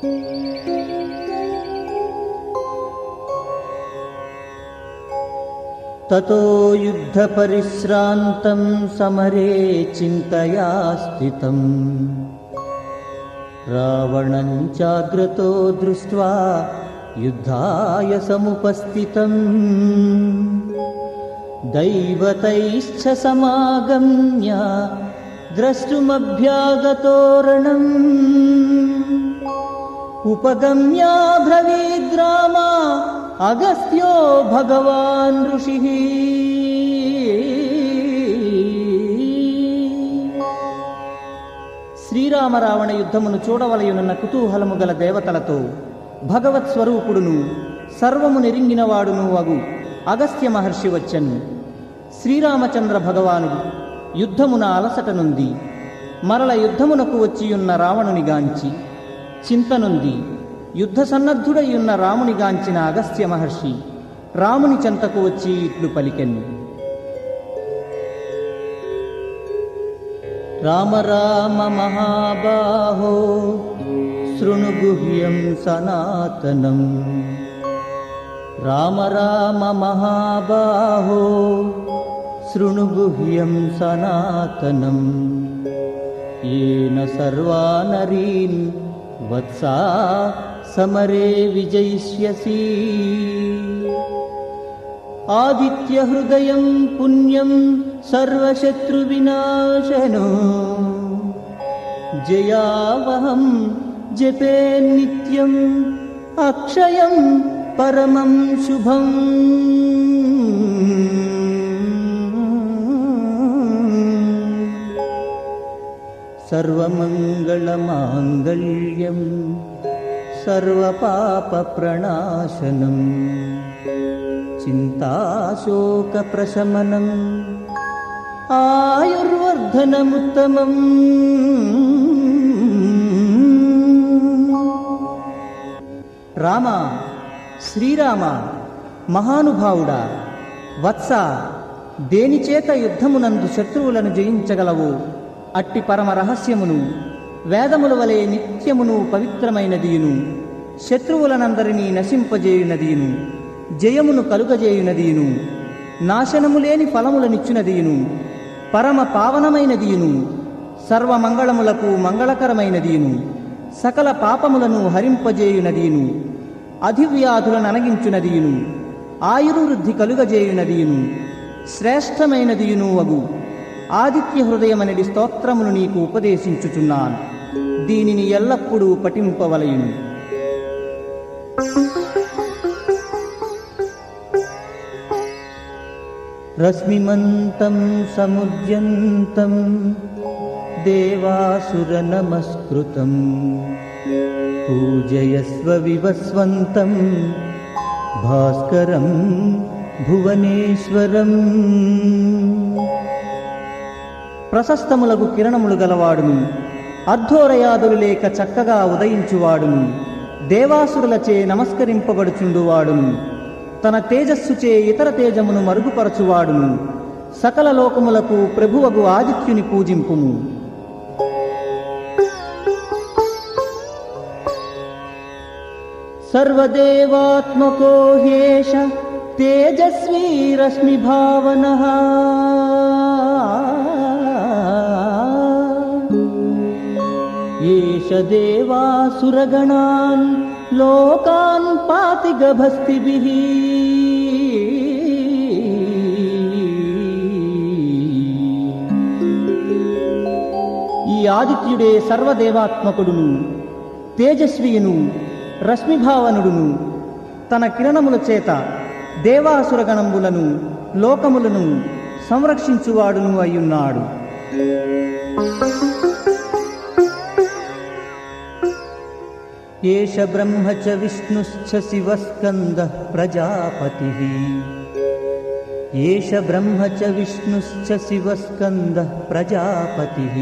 తతో యుద్ధపరిశ్రాంతం సమరే చింతయా స్థితం రావణం చాగ్రతో దృష్ట్వా యుద్ధాయ సముపస్థితం దైవతైశ్చ సమాగమ్య ద్రష్టుమభ్యాగతోరణం ఉపగమ్యాబ్రవీద్రామా అగస్త్యో భగవాన్ ఋషిః. శ్రీరామ రావణ యుద్ధమును చూడవలయునన్న కుతూహలము గల దేవతలతో భగవత్ స్వరూపుడును సర్వము నెరింగినవాడును అగు అగస్త్య మహర్షి వచ్చెను. శ్రీరామచంద్ర భగవానుడు యుద్ధమున అలసట నుండి మరల యుద్ధమునకు వచ్చియున్న రావణుని గాంచి చింతనుంది యుద్ధ సన్నద్ధుడయ్యున్న రాముని గాంచిన అగస్త్య మహర్షి రాముని చెంతకు వచ్చి ఇట్లు పలికెను. రామ రామ మహాబాహో శృణు గుహ్యం సనాతనం. రామ రామ మహాబాహో శృణు గుహ్యం సనాతనం. ఏన సర్వా నరీన్ వత్సా సమరే విజయిష్యసి. ఆదిత్య హృదయం పుణ్యం సర్వశత్రు వినాశనో జయావహం జపే నిత్యం అక్షయం పరమం శుభం. సర్వమంగళమాంగళ్యం సర్వపాపప్రణాశనం చింతాశోకప్రశమనం ఆయుర్వర్ధనముత్తమం. రామ, శ్రీరామ, మహానుభావుడా, వత్స, దేనిచేత యుద్ధమునందు శత్రువులను జయించగలవు అట్టి పరమ రహస్యమును వేదముల వలె నిత్యమును పవిత్రమైనదియును శత్రువులనందరినీ నశింపజేయునదియును జయమును కలుగజేయునదియును నాశనము లేని ఫలములనిచ్చునదియును పరమ పావనమైనదియును సర్వమంగళములకు మంగళకరమైనదియును సకల పాపములను హరింపజేయునదియును అధివ్యాధులను అనగించునదియును ఆయుర్వృద్ధి కలుగజేయునదియును శ్రేష్టమైనదియును అగు ఆదిత్య హృదయమనడి స్తోత్రమును నీకు ఉపదేశించుచున్నాను. దీనిని ఎల్లప్పుడూ పఠింపవలయును. రశ్మిమంతం సముద్యంతం దేవాసుర నమస్కృతం పూజయస్వ వివస్వంతం భాస్కరం భువనేశ్వరం. ప్రశస్తములకు కిరణములు గలవాడును అర్ధోరయాదులు లేక చక్కగా ఉదయించువాడును దేవాసురులచే నమస్కరింపబడుచుండువాడును తన తేజస్సుచే ఇతర తేజమును మరుగుపరచువాడును సకల లోకములకు ప్రభువగు ఆదిత్యుని పూజింపుము. సర్వదేవాత్మకో హ్యేష తేజస్వీ రశ్మి భావనః. ఏష దేవాసురగణాన్ లోకాన్ పాతి గభస్తిభిః. ఈ ఆదిత్యుడే సర్వదేవాత్మకుడును తేజస్వియును రశ్మిభావనుడును తన కిరణముల చేత దేవాసురగణములను లోకములను సంరక్షించువాడును అయ్యున్నాడు. ఏష బ్రహ్మ చ విష్ణుశ్చ శివస్కందః ప్రజాపతిః. ఏష బ్రహ్మ చ విష్ణుశ్చ శివస్కందః ప్రజాపతిః.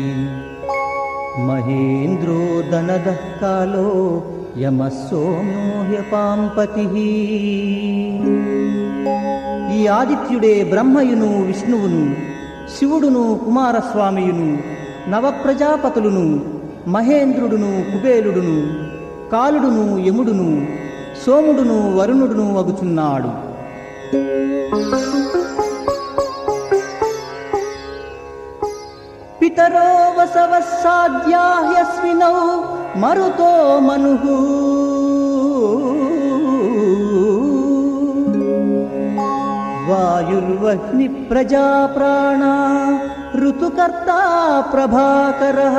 మహేంద్రో దనదః కాలో యమః సోమ్యో హ్యపాంపతిః. ఈ ఆదిత్యుడే బ్రహ్మయును విష్ణువును శివుడును కుమారస్వామియును నవప్రజాపతులును మహేంద్రుడును కుబేలుడును కాలుడును యముడును సోముడును వరుణుడును వగుచున్నాడు. పితరో వసవస్సాద్యాహ్యస్మినౌ మరుతో మనుః వాయుర్వహ్ని ప్రజా ప్రాణా ఋతుకర్తా ప్రభాకరః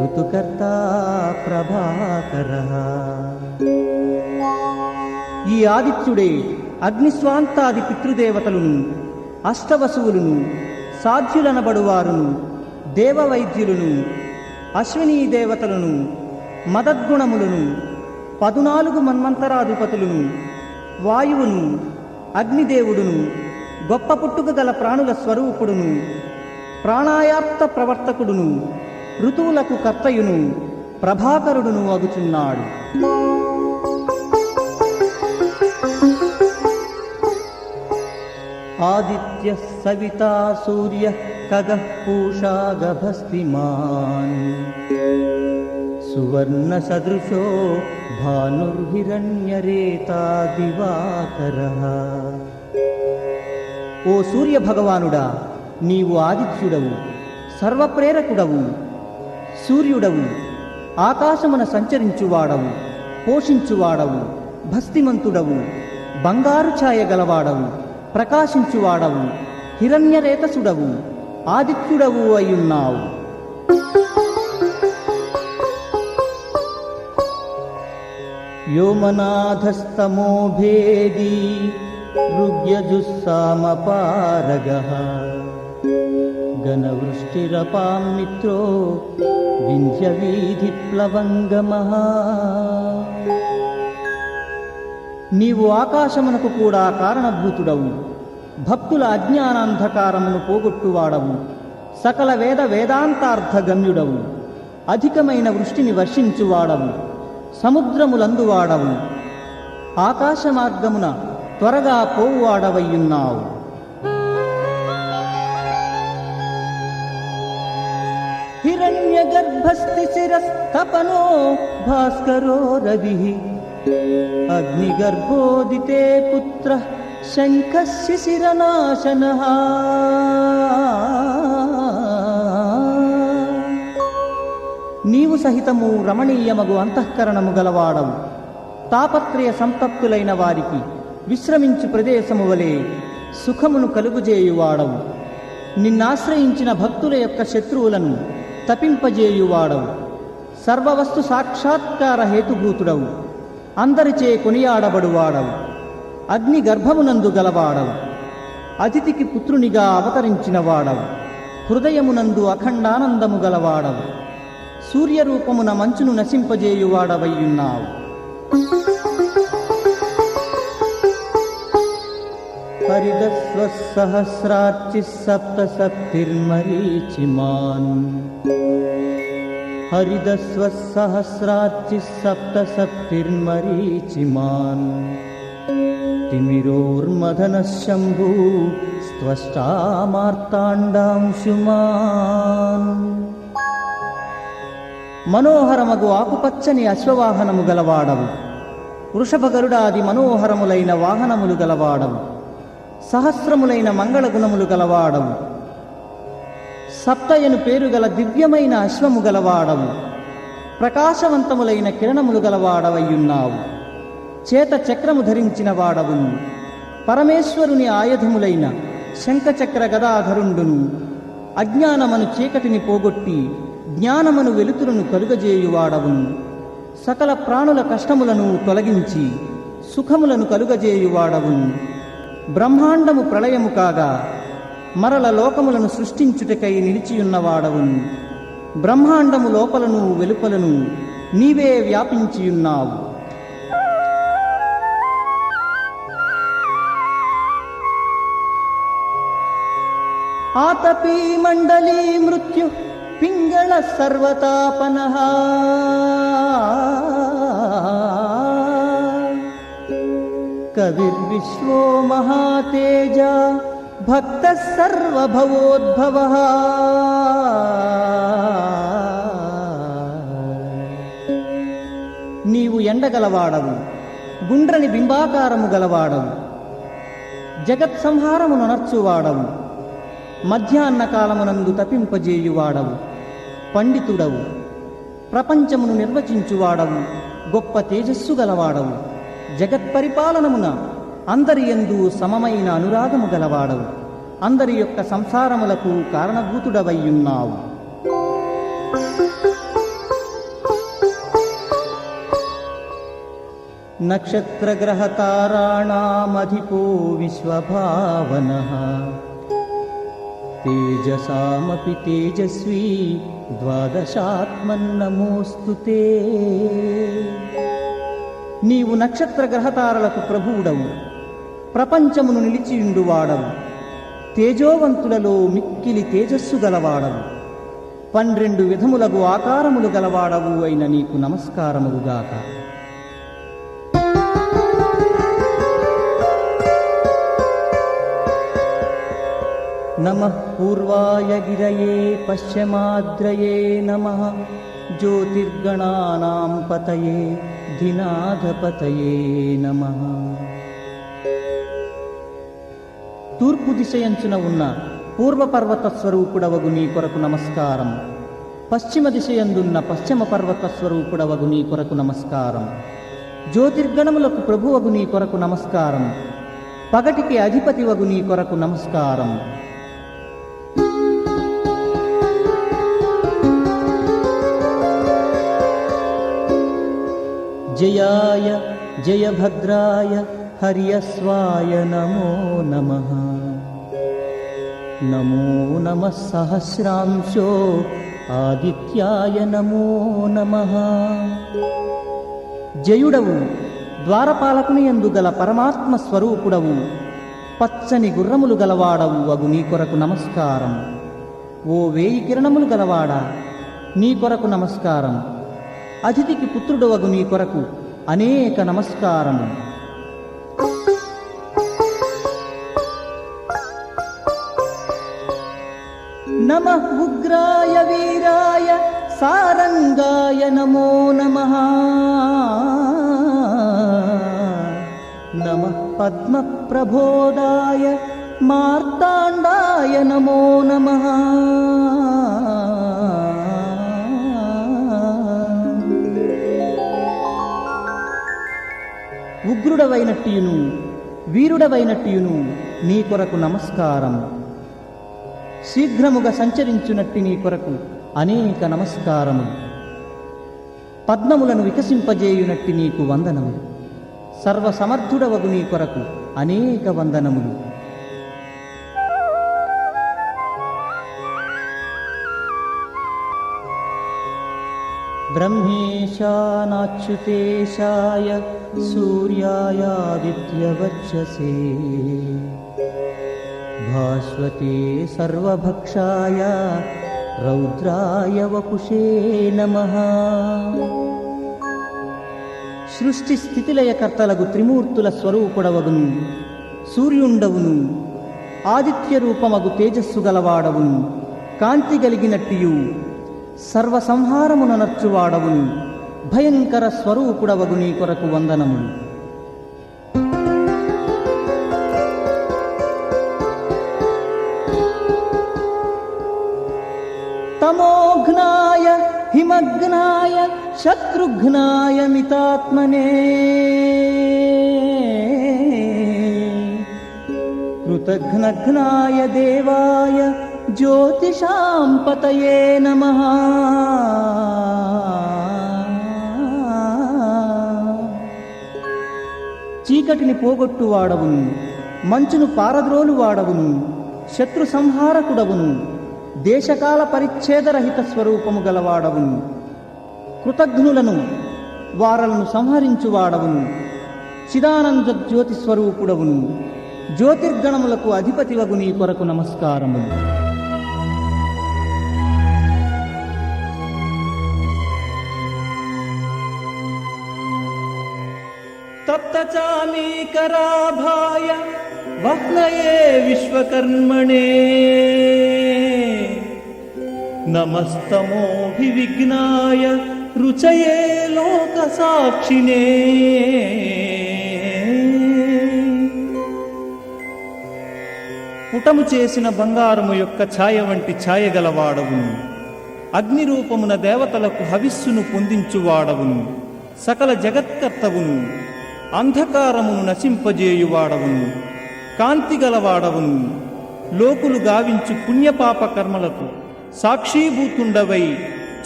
ఋతుకర్తా ప్రభాకరః. ఈ ఆదిత్యుడే అగ్నిస్వాంతాది పితృదేవతలను, అష్టవసువులను, సాధ్యులనబడువారును, దేవవైద్యులను, అశ్వినీ దేవతలను, మదద్గుణములను, 14 మన్వంతరాధిపతులను, వాయువును, అగ్నిదేవుడును, గొప్ప పుట్టుక గల ప్రాణుల స్వరూపుడును, ప్రాణాయాప్త ప్రవర్తకుడును, ఋతువులకు కర్తయును, ప్రభాకరుడును అగుచున్నాడు. ఆదిత్య సవితా సూర్య ఖగః పూషా గభస్తిమాన్ సువర్ణ సదృశో భానుర్హిరణ్యరేతా దివాకరః. ఓ సూర్య భగవానుడా, నీవు ఆదిత్యుడవు, సర్వప్రేరకుడవు, సూర్యుడవు, ఆకాశమున సంచరించువాడవు, పోషించువాడవు, భస్తిమంతుడవు, బంగారు ఛాయ గలవాడవు, ప్రకాశించువాడవు, హిరణ్యరేతసుడవు, ఆదిత్యుడవు అయ్యున్నావు. వ్యోమనాథస్తమో భేదీ ఋగ్యజుస్సామపారగః ఘనవృష్టిరపాం మిత్రో వింధ్యవీధిప్లవంగమః. నీవు ఆకాశమునకు కూడా కారణభూతుడవు, భక్తుల అజ్ఞానాంధకారమును పోగొట్టువాడవు, సకల వేదాంతార్థగమ్యుడవు, అధికమైన వృష్టిని వర్షించువాడవు, సముద్రములందువాడవు, ఆకాశ మార్గమున త్వరగా పోవువాడవయ్యున్నావు. హిరణ్యగర్భస్థిశిరస్తపనో భాస్కరో రవిః అగ్నిగర్భోదితే పుత్రః శంఖః శిశిరనాశనః. నీవు సహితము రమణీయమగు అంతఃకరణము గలవాడవు, తాపత్రయ సంతప్తులైన వారికి విశ్రమించు ప్రదేశము వలె సుఖమును కలుగుజేయువాడవు, నిన్నాశ్రయించిన భక్తుల యొక్క శత్రువులను తపింపజేయువాడవు, సర్వవస్తు సాక్షాత్కార హేతుభూతుడవు, అందరిచే కొనియాడబడువాడవు, అగ్ని గర్భమునందు గలవాడవు, అతిథికి పుత్రునిగా అవతరించిన వాడవు, హృదయమునందు అఖండానందము గలవాడవు, సూర్యరూపమున మంచును నశింపజేయువాడవయ్యున్నావు. హరిదస్వసహస్రార్చిః సప్తసప్తిర్మరీచిమాన్ హరిదస్వసహస్రార్చిః సప్తసప్తిర్మరీచిమాన్ తిమిరోర్మదనః శంభూ స్త్వష్టామార్తాండాంశుమాన్. మనోహరమగు ఆకుపచ్చని అశ్వవాహనము గలవాడవు, వృషభగరుడాది మనోహరములైన వాహనములు గలవాడవు, సహస్రములైన మంగళగుణములు గలవాడవు, సప్తయను పేరు గల దివ్యమైన అశ్వము గలవాడవు, ప్రకాశవంతములైన కిరణములు గలవాడవయ్యున్నావు, చేత చక్రము ధరించిన వాడవును, పరమేశ్వరుని ఆయుధములైన శంఖచక్ర గదాధరుండును, అజ్ఞానమను చీకటిని పోగొట్టి జ్ఞానమను వెలుతురును కలుగజేయువాడవును, సకల ప్రాణుల కష్టములను తొలగించి సుఖములను కలుగజేయువాడవును, బ్రహ్మాండము ప్రళయము కాగా మరల లోకములను సృష్టించుటకై నిలిచియున్నవాడవును, బ్రహ్మాండము లోపలను వెలుపలను నీవే వ్యాపించియున్నావు. ఆతపీ మండలీ మృత్యు పింగళ సర్వతాపనః కవిర్విశ్వో మహాతేజ భక్తః సర్వభవోద్భవః. జెండగలవాడవు, గుండ్రని బింబాకారము గలవాడవు, జగత్ సంహారమును నర్చువాడవు, మధ్యాహ్న కాలమునందు తపింపజేయువాడవు, పండితుడవు, ప్రపంచమును నిర్వచించువాడవు, గొప్ప తేజస్సు గలవాడవు, జగత్పరిపాలనమున అందరి యందు సమమైన అనురాగము గలవాడవు, అందరి యొక్క సంసారములకు కారణభూతుడవయ్యున్నావు. నక్షత్రగ్రహతారాణామధిపో విశ్వభావనః తేజసామపి తేజస్వీ ద్వాదశాత్మన్నమోస్తుతే. నీవు నక్షత్ర గ్రహతారలకు ప్రభువుడవు, ప్రపంచమును నిలిచియుండువాడవు, తేజోవంతులలో మిక్కిలి తేజస్సు గలవాడవు, 12 విధములగు ఆకారములు గలవాడవు అయిన నీకు నమస్కారముగాక. నమః పూర్వాయ గిరయే పశ్చిమాద్రయే నమః జ్యోతిర్గణానాం పతయే ధినాధపతయే నమః. తూర్పు దిశయంచున ఉన్న పూర్వపర్వత స్వరూపుడవగు నీ కొరకు నమస్కారం. పశ్చిమ దిశయందున్న పశ్చిమ పర్వత స్వరూపుడవగు నీ కొరకు నమస్కారం. జ్యోతిర్గణములకు ప్రభువగు నీ కొరకు నమస్కారం. పగటికి అధిపతివగు నీ కొరకు నమస్కారం. జయాయ జయభద్రాయ హర్యస్వాయ నమో నమః. నమో నమః సహస్రాంశో ఆదిత్యాయ నమో నమః. జయుడవు, ద్వారపాలకుని యందు గల పరమాత్మ స్వరూపుడవు, పచ్చని గుర్రములు గలవాడవు అగు నీ కొరకు నమస్కారం. ఓ 1000 కిరణములు గలవాడా, నీ కొరకు నమస్కారం. అతిథికి పుత్రుడు అగు నీ కొరకు అనేక నమస్కారము. నమః ఉగ్రాయ వీరాయ సారంగాయ నమో నమః. నమః పద్మప్రబోధాయ మార్తాండాయ నమో నమః. ఉగ్రుడవైనట్టియును వీరుడవైనట్టియును నీ కొరకు నమస్కారం. శీఘ్రముగా సంచరించునట్టి నీ కొరకు అనేక నమస్కారములు. పద్మములను వికసింపజేయునట్టి నీకు వందనములు. సర్వసమర్థుడవగు నీ కొరకు అనేక వందనములు. బ్రహ్మేశానాచ్యుతేశాయ సూర్యాయాదిత్యవర్చసే భాస్వతే సర్వభక్షాయ రౌద్రాయ వపుషే నమః. సృష్టి స్థితిలయకర్తలగు త్రిమూర్తుల స్వరూపుడవగును, సూర్యుండవును, ఆదిత్య రూపమగు తేజస్సు గలవాడవును, కాంతి గలిగినట్టియు సర్వసంహారమున నర్చువాడవును, భయంకర స్వరూపుడవగు నీ కొరకు వందనములు. తమోఘ్నాయ హిమఘ్నాయ శత్రుఘ్నాయ మితాత్మనే కృతఘ్నఘ్నాయ దేవాయ జ్యోతిషాం పతయే నమః. చీకటిని పోగొట్టువాడవును, మంచును పారద్రోలువాడవును, శత్రు సంహారకుడవును, దేశకాల పరిచ్ఛేదరహిత స్వరూపము గలవాడవును, కృతఘ్నులను వారలను సంహరించువాడవును, చిదానంద జ్యోతి స్వరూపుడవును, జ్యోతిర్గణములకు అధిపతివగు నీ కొరకు నమస్కారములు. తప్తచాలీకరాభాయ వహ్నయే విశ్వకర్మణే నమస్తమోభివిఘ్నాయ రుచయే లోక సాక్షినే. పుటము చేసిన బంగారము యొక్క ఛాయ వంటి ఛాయగలవాడవును. అగ్ని రూపమున దేవతలకు హవిస్సును పొందించువాడవును. సకల జగత్కర్తవును. అంధకారమును నశింపజేయువాడవును. కాంతి గలవాడవును. లోకులు గావించు పుణ్యపాప కర్మలకు సాక్షీభూతుండవై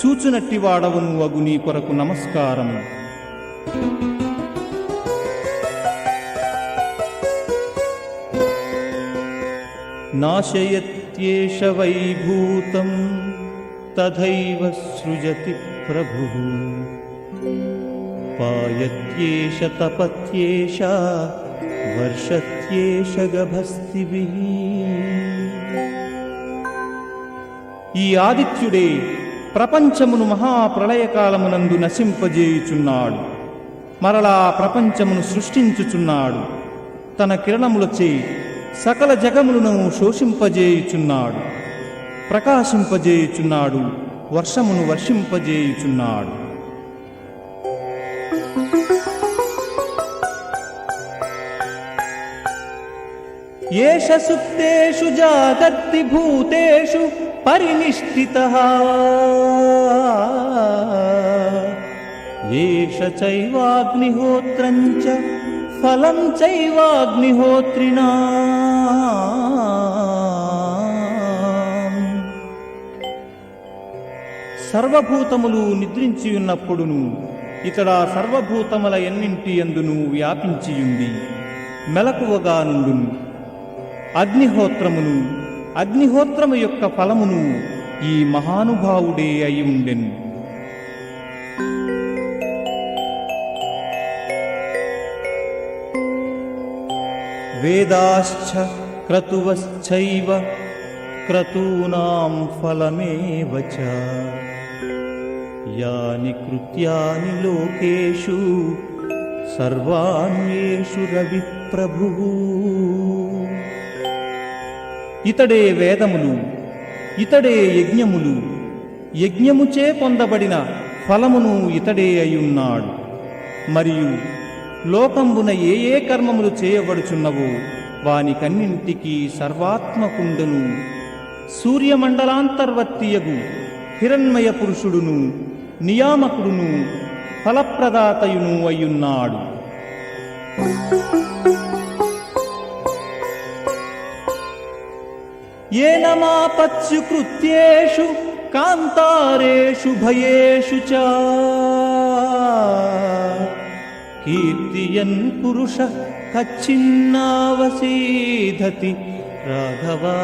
చూచునట్టివాడవును అగు నీ కొరకు నమస్కారము. నాశయత్యేష వైభూతం తథైవ సృజతి ప్రభుః. పాయత్యేష తపత్యేష వర్షత్యేష గభస్తిభిః. ఈ ఆదిత్యుడే ప్రపంచమును మహాప్రళయకాలమునందు నశింపజేయుచున్నాడు. మరలా ప్రపంచమును సృష్టించుచున్నాడు. తన కిరణములచే సకల జగములను శోషింపజేయుచున్నాడు. ప్రకాశింపజేయుచున్నాడు. వర్షమును వర్షింపజేయుచున్నాడు. ఏష సుప్తేషు జాగర్తి భూతేషు పరినిష్ఠితః. ఏష చైవాగ్నిహోత్రం చ ఫలం చైవాగ్నిహోత్రిణా. సర్వభూతములు నిద్రించియున్నప్పుడును ఇతడా సర్వభూతముల ఎన్నింటి యందును వ్యాపించియుండి మెలకువగా నుండును. అగ్నిహోత్రమును అగ్నిహోత్రము యొక్క ఫలమును ఈ మహానుభావుడే అయి ఉండెను. వేదాశ్చ క్రతువశ్చైవ క్రతూనాం ఫలమేవ చ. యాని కృత్యాని లోకేషు సర్వాణ్యేషు రవిప్రభుః. ఇతడే వేదములు, ఇతడే యజ్ఞములు, యజ్ఞముచే పొందబడిన ఫలమును ఇతడే అయ్యున్నాడు. మరియు లోకంబున ఏ ఏ కర్మములు చేయబడుచున్నవో వానికన్నింటికీ సర్వాత్మకుండును సూర్యమండలాంతర్వర్తియగు హిరణ్మయ పురుషుడును నియామకుడును ఫలప్రదాతయును అయ్యున్నాడు. ఏనమాపత్సు కృత్యేషు కాంతారేషు భయేషు చ. కీర్తియన్ పురుషః కచ్చిన్నావసీధతి రాఘవా.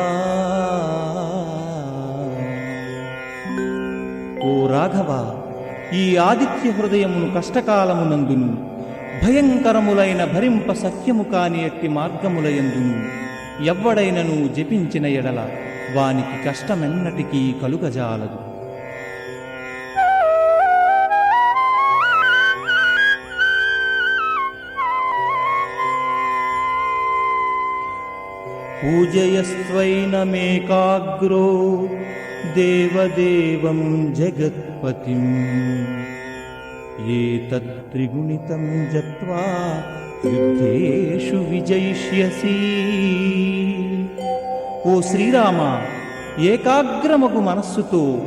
ఓ రాఘవ, ఈ ఆదిత్య హృదయమును కష్టకాలమునందును భయంకరములైన భరింప సఖ్యము కాని ఎట్టి మార్గములయందును ఎవ్వడైనను జపించిన ఎడల వానికి కష్టమెన్నటికీ కలుగజాలదు. పూజయస్త్వైనమేకాగ్రో దేవదేవం జగత్పతిం. ఏతత్త్రిగుణితం జత్వా యుద్ధేషు విజయిష్యసి. ఓ శ్రీరామ, ఏకాగ్రమగు మనస్సుతో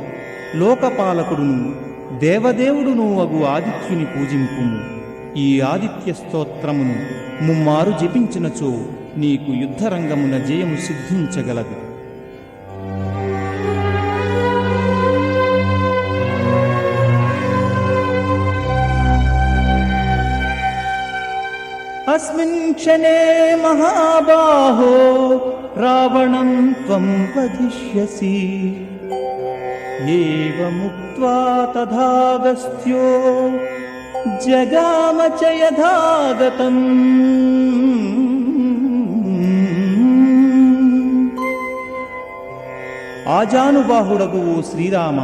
లోకపాలకుడును దేవదేవుడును అగు ఆదిత్యుని పూజింపుము. ఈ ఆదిత్య స్తోత్రమును ముమ్మారు జపించినచో నీకు యుద్ధరంగమున జయము సిద్ధించగలదు. అస్మిన్ క్షణే మహాబాహో రావణం త్వం వధిష్యసి. ఏవముక్త్వా తథాగస్త్యో జగామ చ యథాగతం. ఆజానుబాహుడగు ఓ శ్రీరామ,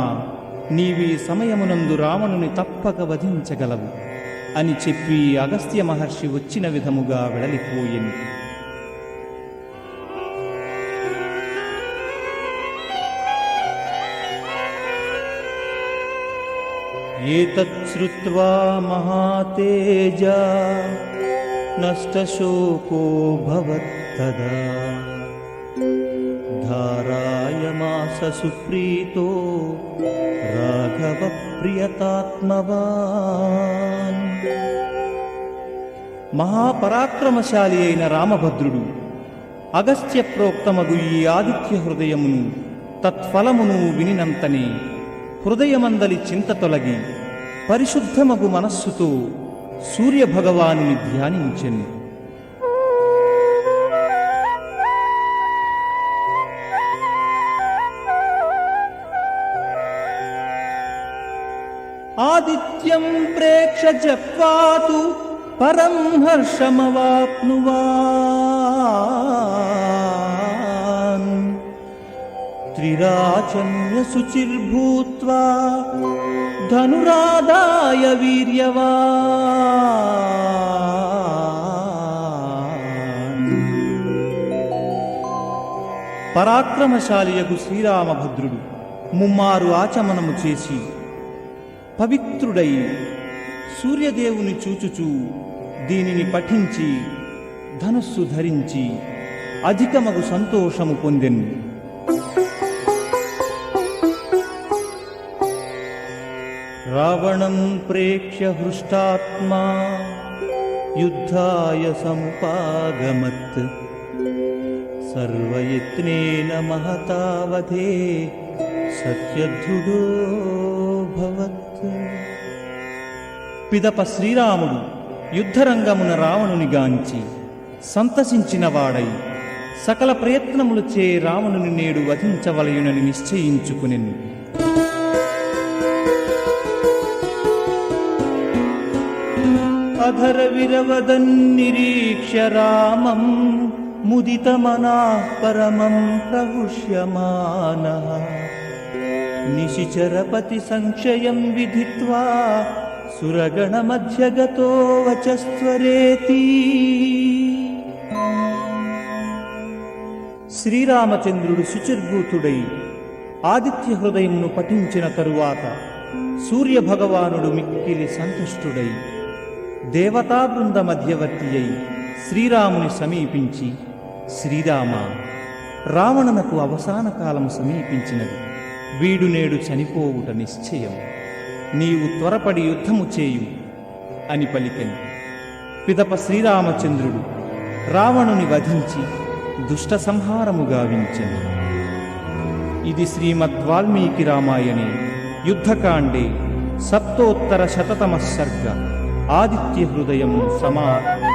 నీవీ సమయమునందు రావణుని తప్పక వధించగలవు అని చెప్పి అగస్త్య మహర్షి వచ్చిన విధముగా వెడలిపోయింది. ఏతచ్ఛ్రుత్వా మహాతేజా నష్టశోకో భవత్తదా ధారాయమాస సుప్రీతో రాఘవ ప్రియతాత్మవాన్. మహాపరాక్రమశాలి అయిన రామభద్రుడు అగస్త్య ప్రోక్తమగు ఈ ఆదిత్య హృదయమును తత్ఫలమును వినినంతనే హృదయమందలి చింత తొలగి పరిశుద్ధమగు మనస్సుతో సూర్యభగవానుని ధ్యానించెను. ఆదిత్యం ప్రేక్ష జప్వాతు పరం హర్షమవాప్నువాన్ త్రిరాచమ్య శుచిర్భూత్వా ధనురాదాయ వీర్యవాన్. పరాక్రమశాలియగు శ్రీరామభద్రుడు ముమ్మారు ఆచమనము చేసి పవిత్రుడై సూర్యదేవుని చూచుచూ దీనిని పఠించి ధనుస్సు ధరించి అధికమగు సంతోషము పొందెను. రావణం ప్రేక్ష్య హృష్టాత్మా యుద్ధాయ సముపాగమత్ సర్వయత్నేన మహతావధే సత్యధృడో భవత్. పిదప శ్రీరాముడు యుద్ధరంగమున రావణుని గాంచి సంతసించిన వాడై సకల ప్రయత్నములచే రావణుని నేడు వధించవలయునని నిశ్చయించుకునెను. అధర విరవదన్నిరీక్ష్య రామం ముదితమనాః పరమం ప్రహృష్యమానః నిశిచరపతి సంక్షయం విధిత్వా సురగణ మధ్యగతో వచస్త్వరేతి. శ్రీరామచంద్రుడు శుచిర్భూతుడై ఆదిత్య హృదయమును పఠించిన తరువాత సూర్యభగవానుడు మిక్కిలి సంతుష్టుడై దేవతా బృంద మధ్యవర్తి అయి శ్రీరాముని సమీపించి, శ్రీరామ, రావణునకు అవసాన కాలము సమీపించినది. వీడు నేడు చనిపోవుట నిశ్చయం. నీవు త్వరపడి యుద్ధము చేయు అని పలికెను. పిదప శ్రీరామచంద్రుడు రావణుని వధించి దుష్ట సంహారము గావించెను. ఇది శ్రీమద్వాల్మీకి రామాయణే యుద్ధకాండే సప్తోత్తర శతతమ సర్గ ఆదిత్య హృదయం సమాప్తం.